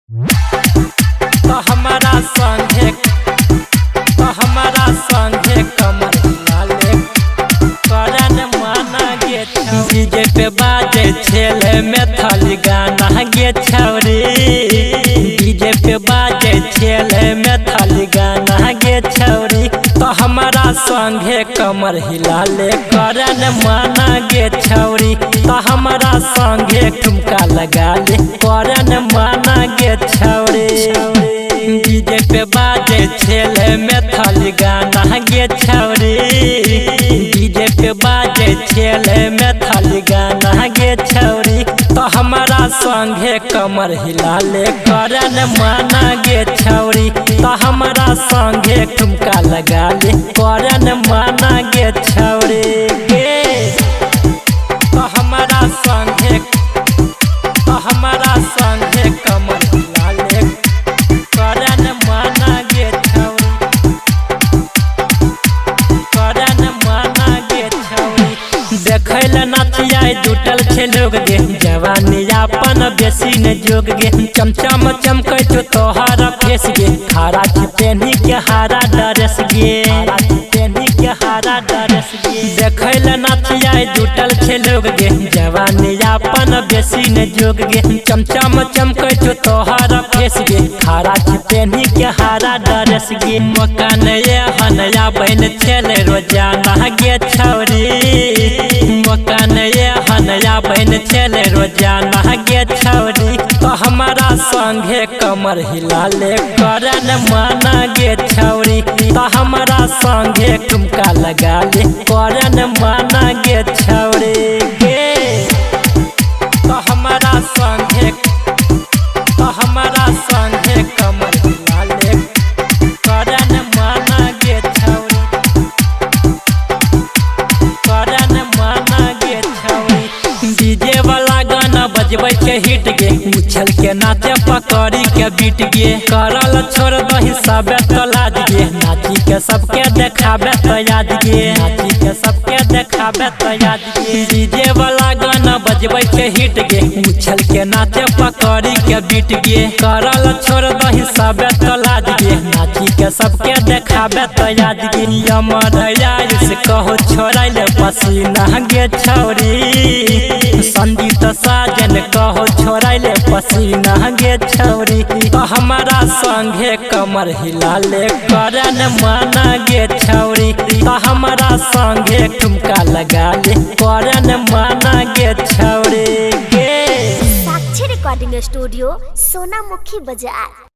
तो हमारा संगे कमर हिलाले करन माना गे डीजे पे बाजे छेले में थाली गाना गे छौरी डीजे पे बाजे छेले में थाली गाना गे छौरी तो हमारा संगे कमर हिलाले करन माना गे छौरी तो हमारा संगे ठुमका लगा ले करन माना गे छौरी डीजे पे बाजे छेले में थाली गाना गे छौरी डीजे पे बाजे छेले में थाली गाना गे छौरी तो हमारा संगे कमर हिलाले करन माना गे छौरी तो हमारा संगे ठुमका लगा ले करन माना गे छौरी तो हमारा संगे कमर हिलाले करन माना गे छौरी करन माना गे छौरी देखैल नाचिया जुटल छे लोग गे जवानी अपन बेसी न जोग गे चमचम चमकै छो तोहार फेस गे खारा पेनी के हारा ड्रेस गे देखैल नाचिया जुटल छे लोग गे जवानी अपन बेसी न जोग गे चमचम चमकै छो तोहार फेस गे खारा पेनी के हारा ड्रेस गे मौका नया हनया बहन छेले रोजाना गे छौरी मौका नया हनया बहन छेले रोजाना गे छौरी तो हमारा संगे कमर हिलाले करन माना गे छौरी तो हमारा संगे ठुमका लगा ले करन माना गे छौरी तो हमारा संगे कमर हिलाले करन माना गे छौरी करन माना गे छौरी डीजे वाला गाना बजबै के हिट गे उछल के नाचे पकड़ी के बीट गे करल छोड़ दही सबे तो लाज गे नाची के सबके देखाबे तो याद गे डीजे वाला गाना बजबै के हिट गे उछल के नाचे पकड़ी के बीट गे करल छोड़ दही सबे तो लाज गे नाची के सबके देखाबे तो याद गे यमर आयुष कहो छोड़ैले पसीना गे छौरी संगीत साजन कहो छोड़ैले पसीना गे छौरी तो हमारा संगे कमर हिलाले करन माना गे छौरी तो हमारा संगे ठुमका लगा ले करन माना गे छौरी साक्षी रिकॉर्डिंग स्टूडियो सोनामुखी बाजार।